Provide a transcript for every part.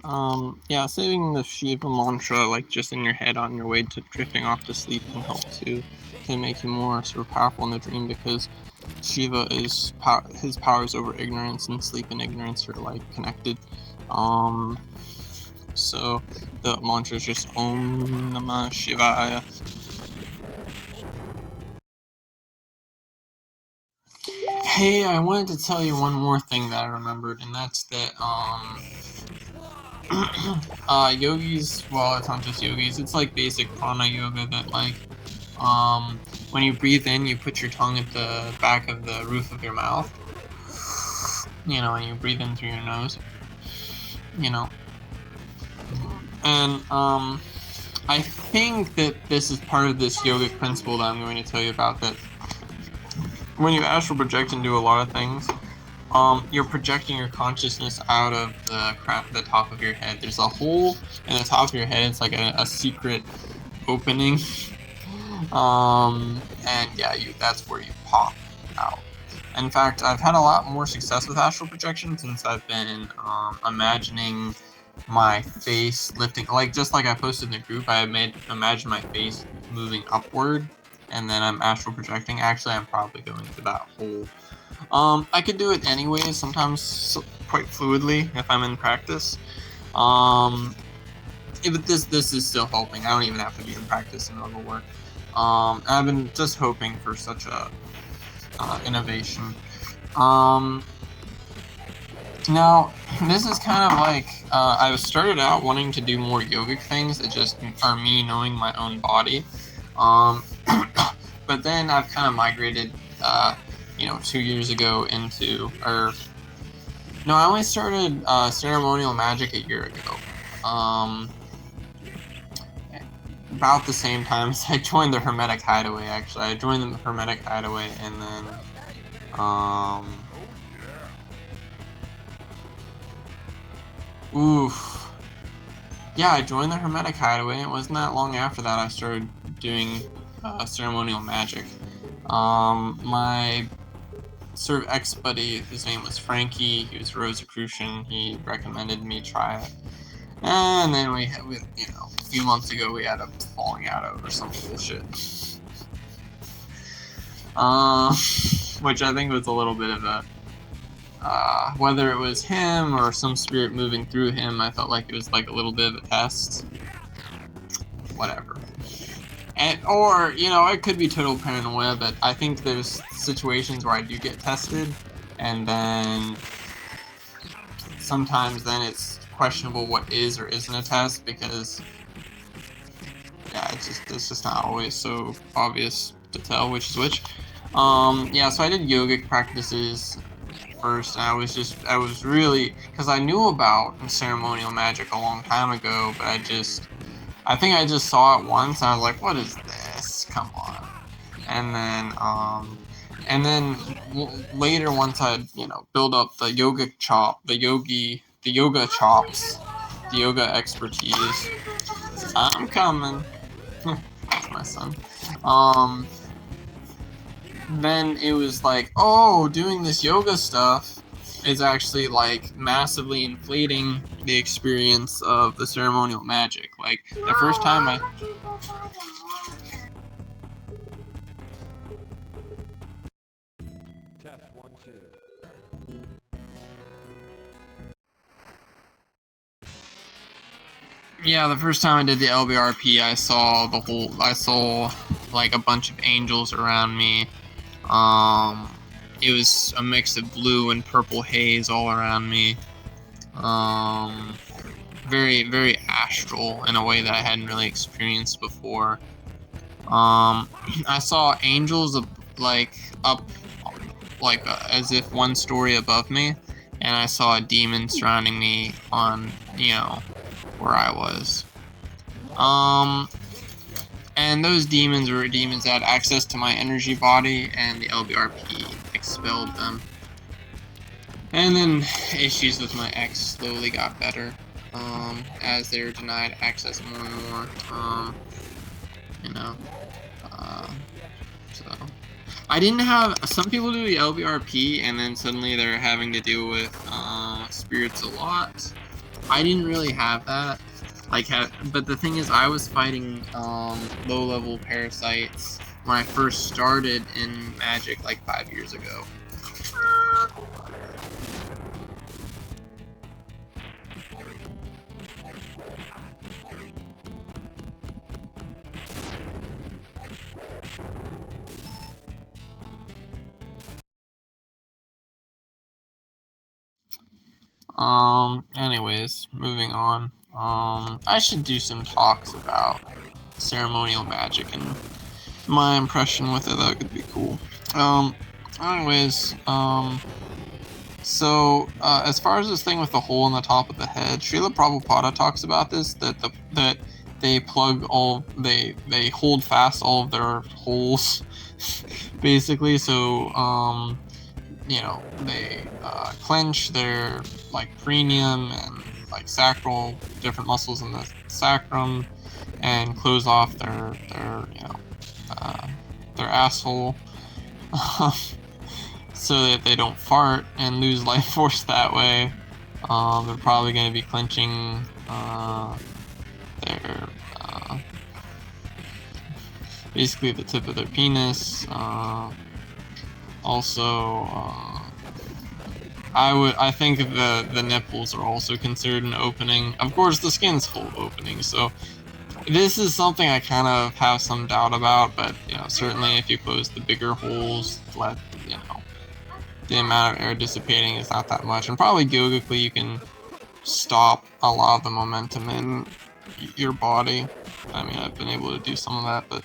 Yeah, saving the Shiva mantra, like, just in your head on your way to drifting off to sleep can help too, to make you more sort of powerful in the dream, because Shiva is his powers over ignorance, and sleep and ignorance are, like, connected. Um, so the mantra is just Om Namah Shivaya. Hey, I wanted to tell you one more thing that I remembered, and that's that, yogis, well, it's not just yogis, it's like basic prana yoga that, like, when you breathe in, you put your tongue at the back of the roof of your mouth, and you breathe in through your nose, you know, and, I think that this is part of this yogic principle that I'm going to tell you about, that when you astral project and do a lot of things, you're projecting your consciousness out of the top of your head. There's a hole in the top of your head. It's like a secret opening. And yeah, that's where you pop out. In fact, I've had a lot more success with astral projection since I've been imagining my face lifting, like, just like I posted in the group, imagine my face moving upward, and then I'm astral projecting. Actually, I'm probably going to that hole. I could do it anyways, sometimes quite fluidly if I'm in practice. But this is still helping. I don't even have to be in practice in order to work. I've been just hoping for such a innovation. Now, this is kind of like, I started out wanting to do more yogic things that just are me knowing my own body. But then I've kind of migrated, 2 years ago no, I only started ceremonial magic a year ago. About the same time as I joined the Hermetic Hideaway, actually. I joined the Hermetic Hideaway, and then, yeah, I joined the Hermetic Hideaway, and it wasn't that long after that I started doing ceremonial magic. My sort of ex-buddy, his name was Frankie, he was Rosicrucian, he recommended me try it. And then a few months ago we had a falling out over some bullshit. Which I think was a little bit of a, whether it was him or some spirit moving through him, I felt like it was like a little bit of a test. Whatever. Or, it could be total paranoia, but I think there's situations where I do get tested, and then sometimes then it's questionable what is or isn't a test, because yeah, it's just not always so obvious to tell which is which. Yeah, so I did yogic practices first, and I was really, because I knew about ceremonial magic a long time ago, but I think I just saw it once, and I was like, what is this? Come on. And then later, once I, build up the yoga chops, the yoga expertise, I'm coming. That's my son. Then it was like, oh, doing this yoga stuff is actually, like, massively inflating the experience of the ceremonial magic. Like, the first time I... Yeah, the first time I did the LBRP, I saw like a bunch of angels around me. It was a mix of blue and purple haze all around me. Very, very astral in a way that I hadn't really experienced before. I saw angels up, like, as if one story above me, and I saw a demon surrounding me on, where I was. And those demons were demons that had access to my energy body, and the LBRP expelled them. And then issues with my ex slowly got better, as they were denied access more and more, so. I didn't have, some people do the LBRP, and then suddenly they're having to deal with, spirits a lot. I didn't really have that. But the thing is, I was fighting low-level parasites when I first started in Magic like 5 years ago. Anyways, moving on. I should do some talks about ceremonial magic and my impression with it. That could be cool. Anyways, so, as far as this thing with the hole in the top of the head, Srila Prabhupada talks about this, that they plug all, they hold fast all of their holes, basically, so, you know, they, clench their, like, perineum and, like, sacral, different muscles in the sacrum, and close off their you know, their asshole, so that they don't fart and lose life force that way. They're probably going to be clenching their basically the tip of their penis. Also, I think the nipples are also considered an opening. Of course, the skin's full of openings, so this is something I kind of have some doubt about. But you know, certainly if you close the bigger holes, let you know, the amount of air dissipating is not that much, and probably yogically you can stop a lot of the momentum in your body. I mean, I've been able to do some of that, but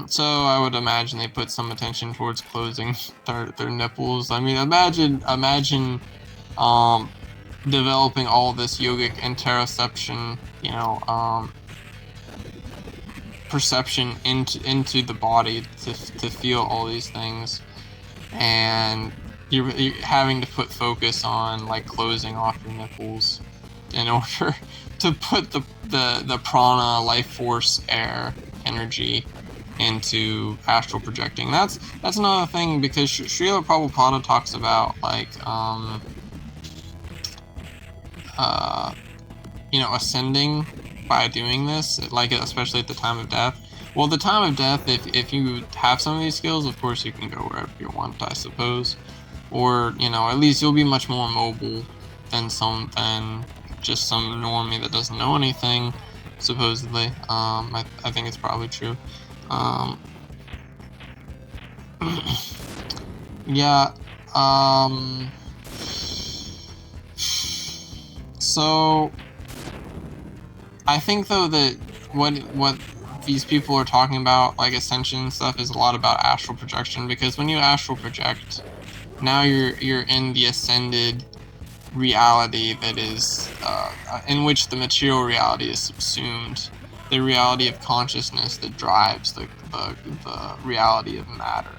so I would imagine they put some attention towards closing their nipples. I mean, imagine developing all this yogic interoception, you know, perception into the body to feel all these things, and you're having to put focus on like closing off your nipples in order to put the prana, life force, air, energy into astral projecting. That's another thing, because Srila Prabhupada talks about like you know, ascending by doing this, like especially at the time of death. Well, the time of death, if you have some of these skills, of course you can go wherever you want, I suppose. Or, you know, at least you'll be much more mobile than just some normie that doesn't know anything, supposedly. I think it's probably true. Yeah, so I think though that what these people are talking about, like ascension stuff, is a lot about astral projection, because when you astral project, now you're in the ascended reality that is in which the material reality is subsumed, the reality of consciousness that drives the reality of matter.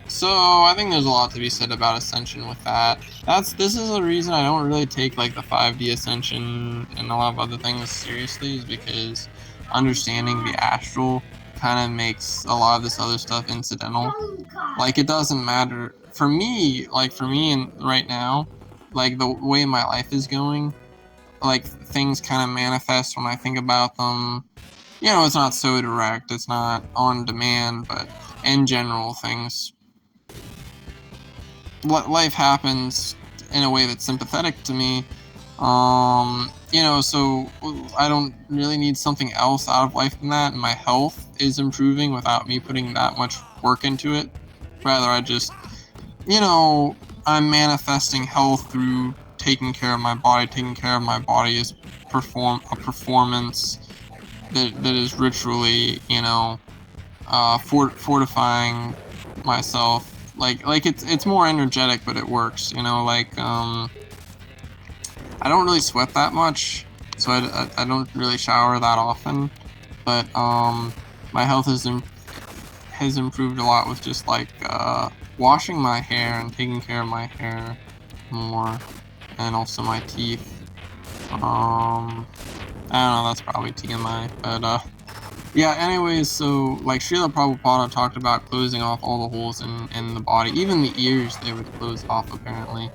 So I think there's a lot to be said about ascension with that. This is a reason I don't really take like the 5D ascension and a lot of other things seriously, is because understanding the astral kind of makes a lot of this other stuff incidental. Like, it doesn't matter for me. Like, for me, and right now, like the way my life is going, like things kind of manifest when I think about them. You know, it's not so direct, it's not on demand, but in general, things, life happens in a way that's sympathetic to me. You know, so I don't really need something else out of life than that, and my health is improving without me putting that much work into it. Rather, I just, you know, I'm manifesting health through taking care of my body. Taking care of my body is a performance that is ritually, you know, fortifying myself. Like it's more energetic, but it works. You know, like I don't really sweat that much, so I don't really shower that often. But my health has improved a lot with just like washing my hair and taking care of my hair more, and also my teeth. I don't know, that's probably TMI, but yeah, anyways, so like Srila Prabhupada talked about closing off all the holes in the body, even the ears they would close off apparently.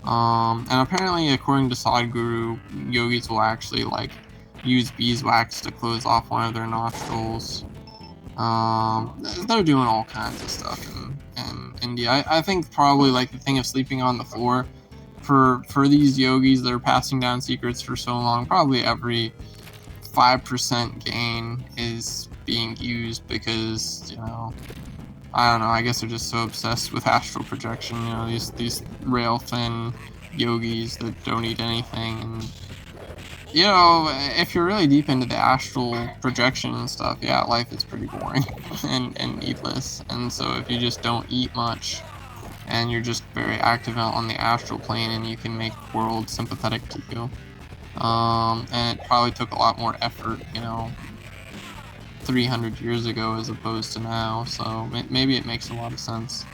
And apparently, according to Sadhguru, yogis will actually like use beeswax to close off one of their nostrils. They're doing all kinds of stuff in India. I think probably like the thing of sleeping on the floor for these yogis that are passing down secrets for so long, probably every 5% gain is being used because, I don't know, I guess they're just so obsessed with astral projection, these rail thin yogis that don't eat anything. And if you're really deep into the astral projection and stuff, yeah, life is pretty boring and needless. And so if you just don't eat much and you're just very active out on the astral plane, and you can make the world sympathetic to you. And it probably took a lot more effort, 300 years ago as opposed to now, so maybe it makes a lot of sense.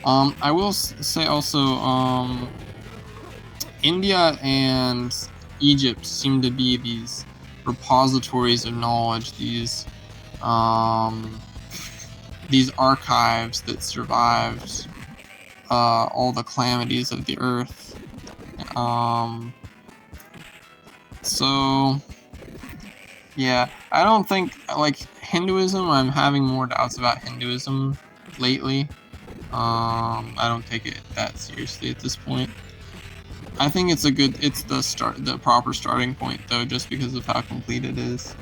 I will say also, India and Egypt seem to be these repositories of knowledge, these archives that survived all the calamities of the earth. So yeah, I don't think, like, Hinduism, I'm having more doubts about Hinduism lately. I don't take it that seriously at this point. I think it's the proper starting point though, just because of how complete it is.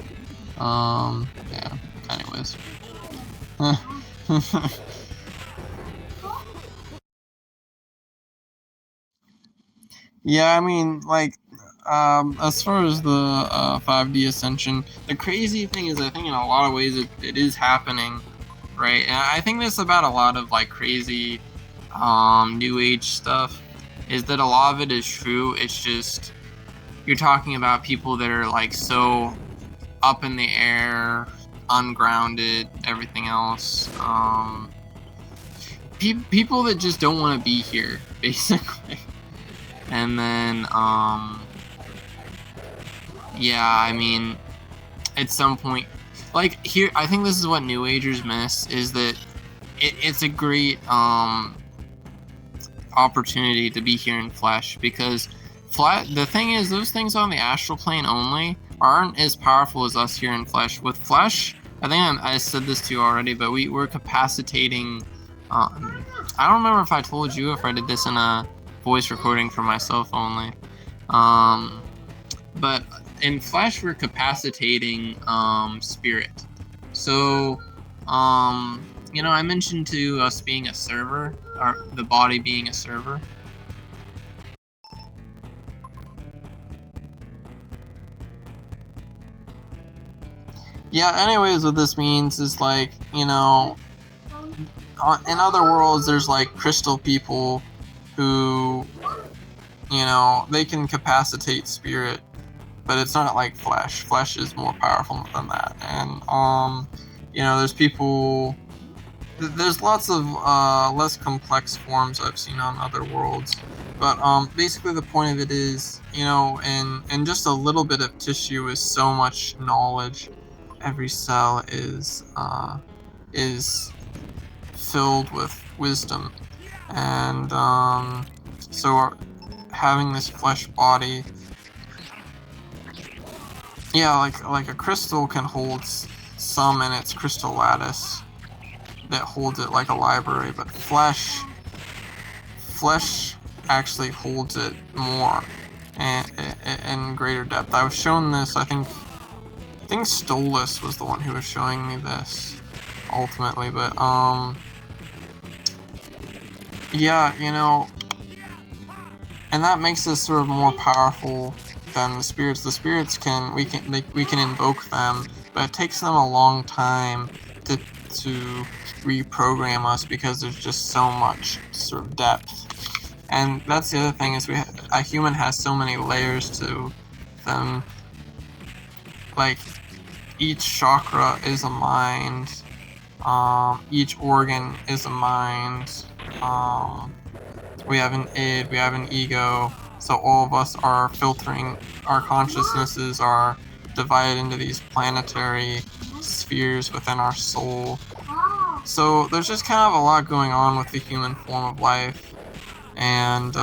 Yeah, anyways. Yeah, I mean, like, as far as the 5D ascension, the crazy thing is, I think in a lot of ways it is happening, right? And I think this about a lot of like crazy new age stuff, is that a lot of it is true. It's just you're talking about people that are like so up in the air, ungrounded, everything else. People that just don't want to be here, basically. And then, yeah, I mean, at some point, like, here, I think this is what New Agers miss, is that it's a great, opportunity to be here in flesh, because the thing is, those things on the astral plane only aren't as powerful as us here in flesh. With flesh, I think I said this to you already, but we're capacitating, I don't remember if I told you, if I did this in a voice recording for myself only, but in flesh we're capacitating spirit. So I mentioned to us being a server, or the body being a server. Yeah, anyways, what this means is, like, in other worlds there's like crystal people who, they can capacitate spirit, but it's not like flesh. Flesh is more powerful than that. And there's people. There's lots of less complex forms I've seen on other worlds, but basically the point of it is, in just a little bit of tissue is so much knowledge. Every cell is filled with wisdom, and so having this flesh body, yeah, like a crystal can hold some in its crystal lattice that holds it like a library, but flesh actually holds it more and in greater depth. I was shown this, I think Stolas was the one who was showing me this ultimately, but yeah, and that makes us sort of more powerful than the spirits. The spirits we can invoke them, but it takes them a long time to reprogram us, because there's just so much sort of depth. And that's the other thing, is a human has so many layers to them. Like, each chakra is a mind, each organ is a mind, we have an id, we have an ego, so all of us are filtering, our consciousnesses are divided into these planetary spheres within our soul. So there's just kind of a lot going on with the human form of life, and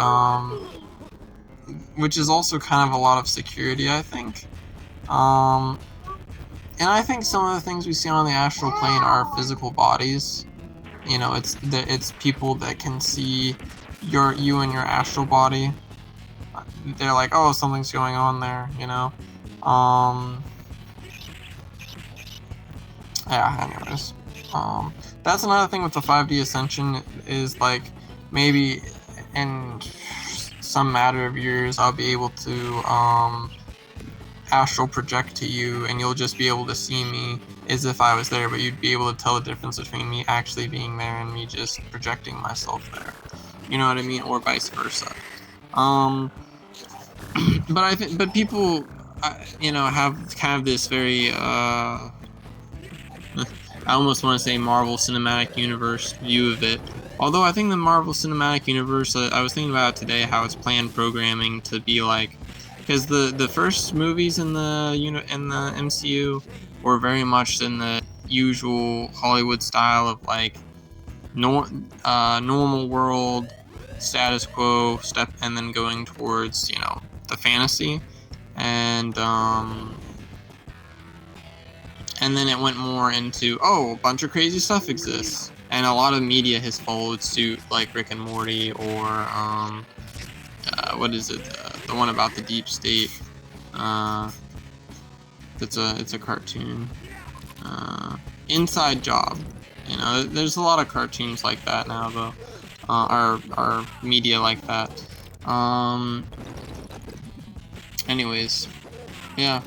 which is also kind of a lot of security, I think. Um, and I think some of the things we see on the astral plane are physical bodies. You know, it's people that can see you and your astral body. They're like, oh, something's going on there, you know. Um, yeah. Anyways, that's another thing with the 5D Ascension is like maybe in some matter of years I'll be able to astral project to you, and you'll just be able to see me as if I was there, but you'd be able to tell the difference between me actually being there and me just projecting myself there. You know what I mean? Or vice versa. But I think, but people, you know, have kind of this very, I almost want to say Marvel Cinematic Universe view of it. Although I think the Marvel Cinematic Universe, I was thinking about it today, how it's planned programming to be like, because the first movies in the MCU were very much in the usual Hollywood style of like normal world, status quo step, and then going towards, you know, the fantasy, and then it went more into, oh, a bunch of crazy stuff exists, and a lot of media has followed suit, like Rick and Morty, or what is it, the one about the deep state, it's a cartoon, Inside Job. You know, there's a lot of cartoons like that now, though, or media like that. Anyways, yeah.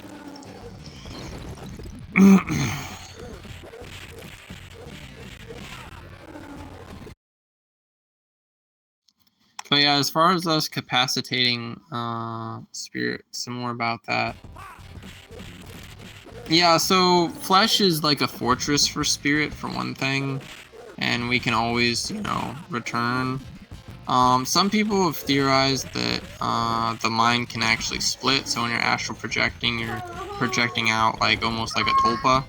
But yeah, as far as us capacitating spirit, some more about that. Yeah, so flesh is like a fortress for spirit, for one thing, and we can always, you know, return. Some people have theorized that the mind can actually split, so when you're astral projecting, you're projecting out like almost like a tulpa.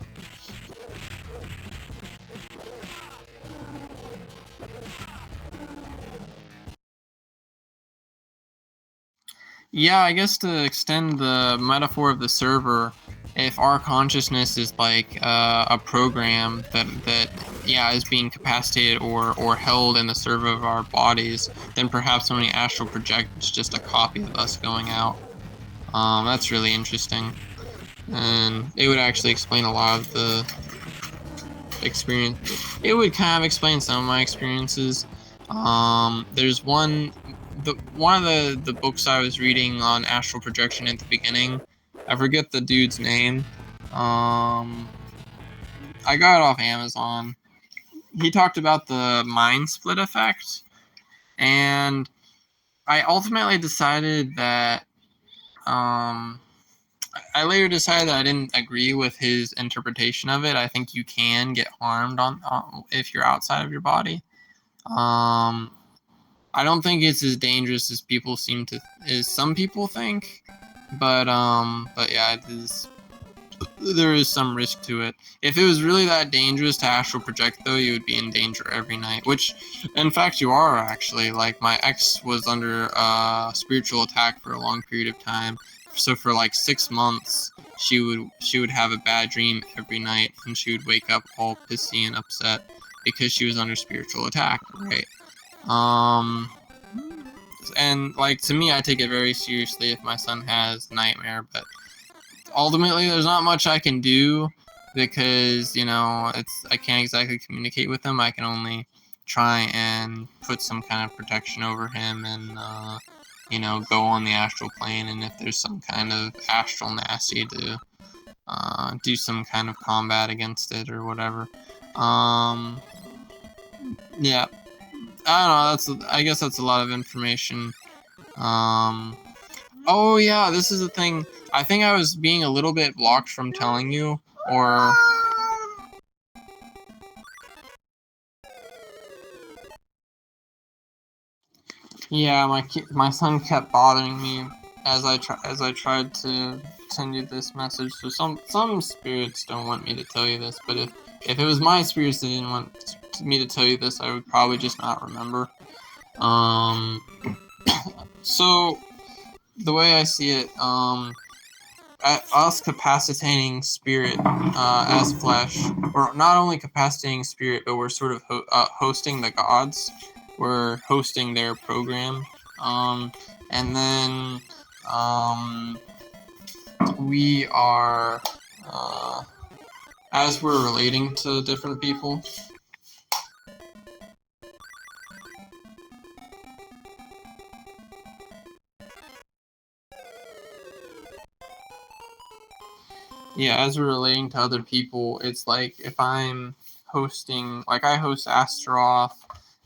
Yeah, I guess to extend the metaphor of the server, if our consciousness is like a program that yeah is being capacitated or held in the server of our bodies, then perhaps when we astral project, it's just a copy of us going out. That's really interesting, and it would actually explain a lot of the experience. It would kind of explain some of my experiences. There's one of the books I was reading on astral projection at the beginning. I forget the dude's name. I got it off Amazon. He talked about the mind split effect, and I ultimately decided that I later decided that I didn't agree with his interpretation of it. I think you can get harmed on if you're outside of your body. Um, I don't think it's as dangerous as as some people think, but yeah, there is some risk to it. If it was really that dangerous to astral project, though, you would be in danger every night, which, in fact, you are actually. Like, my ex was under spiritual attack for a long period of time, so for like 6 months, she would have a bad dream every night, and she would wake up all pissy and upset because she was under spiritual attack, right? And like, to me, I take it very seriously if my son has nightmare, but ultimately there's not much I can do because, you know, I can't exactly communicate with him. I can only try and put some kind of protection over him, and you know, go on the astral plane, and if there's some kind of astral nasty, to do some kind of combat against it or whatever. Yeah, I don't know. I guess that's a lot of information. Oh yeah, this is the thing. I think I was being a little bit blocked from telling you, or yeah, my son kept bothering me as I tried to send you this message. So some spirits don't want me to tell you this, but if it was my spirits that didn't want me to tell you this, I would probably just not remember. Um, so the way I see it, us capacitating spirit as flesh, or not only capacitating spirit, but we're sort of hosting the gods. We're hosting their program, and then we are, as we're relating to different people. Yeah, as we're relating to other people, it's like if I'm hosting, like I host Astral.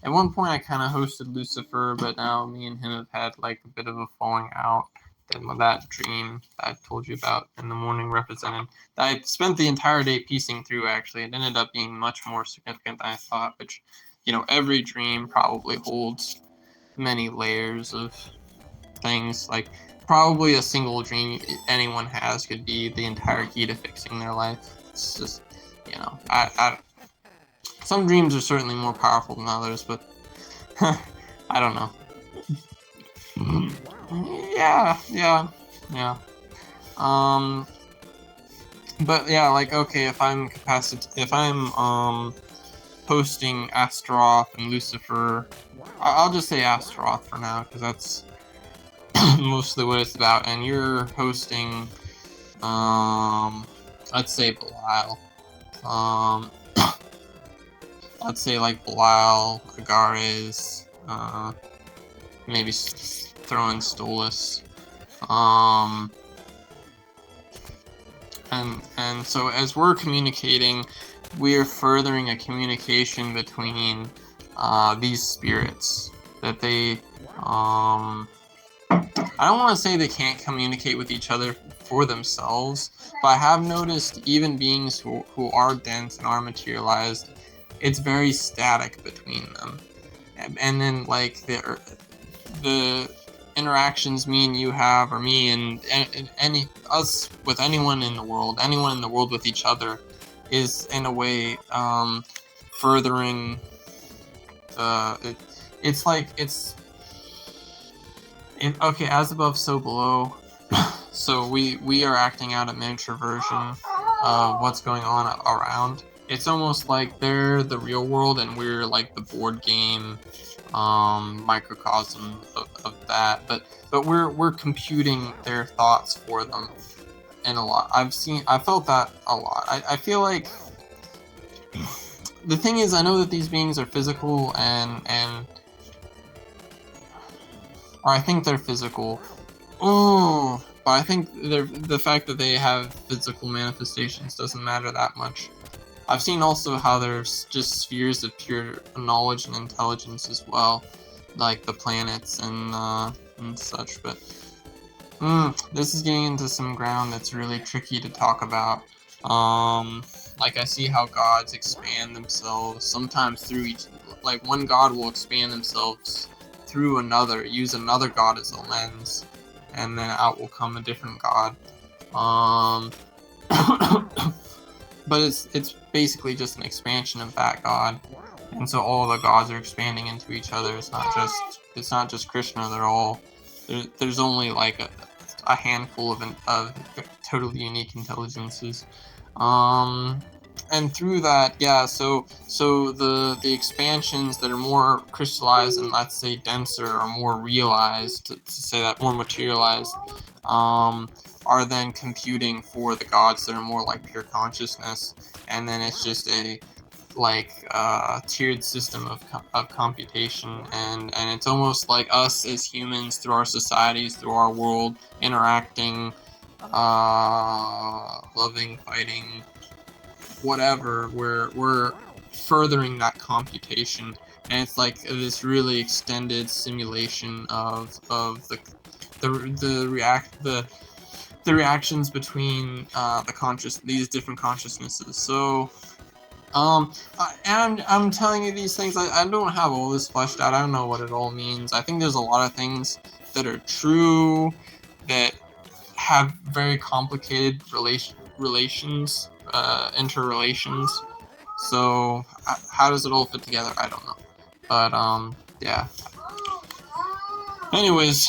At one point, I kind of hosted Lucifer, but now me and him have had like a bit of a falling out. Then that dream that I told you about in the morning represented, that I spent the entire day piecing through. Actually, it ended up being much more significant than I thought. Which, every dream probably holds many layers of things. Like probably a single dream anyone has could be the entire key to fixing their life. It's just, I some dreams are certainly more powerful than others, but I don't know. Yeah. But yeah, like okay, if I'm hosting Astaroth and Lucifer, I'll just say Astaroth for now because that's mostly what it's about. And you're hosting, let's say Belial. Let's say like Belial, Agares, maybe throw in Stolas. And so as we're communicating, we're furthering a communication between these spirits that they I don't want to say they can't communicate with each other for themselves, but I have noticed even beings who are dense and are materialized, it's very static between them. And then like the interactions me and you have, or me and any us with anyone in the world with each other, is in a way furthering it's like okay, as above so below. So we are acting out a miniature version of what's going on around. It's almost like they're the real world and we're like the board game microcosm of that, but we're computing their thoughts for them. And a lot I felt that a lot. I feel like the thing is, I know that these beings are physical or I think they're physical. Oh, but I think the fact that they have physical manifestations doesn't matter that much. I've seen also how there's just spheres of pure knowledge and intelligence as well, like the planets and such. But this is getting into some ground that's really tricky to talk about. Like I see how gods expand themselves sometimes through each. Like one god will expand themselves through another, use another god as a lens, and then out will come a different god. But it's basically just an expansion of that god, and so all the gods are expanding into each other. It's not just Krishna. They're all there's only like a handful of totally unique intelligences. And through that, yeah, so the expansions that are more crystallized and let's say denser or more realized, to say that, more materialized, are then computing for the gods that are more like pure consciousness, and then it's just a tiered system of computation, and it's almost like us as humans through our societies, through our world, interacting, loving, fighting, whatever. We're furthering that computation, and it's like this really extended simulation of the reactions between these different consciousnesses. So I'm telling you these things. I don't have all this fleshed out. I don't know what it all means. I think there's a lot of things that are true that have very complicated relations, interrelations. So how does it all fit together? I don't know. But yeah. Anyways,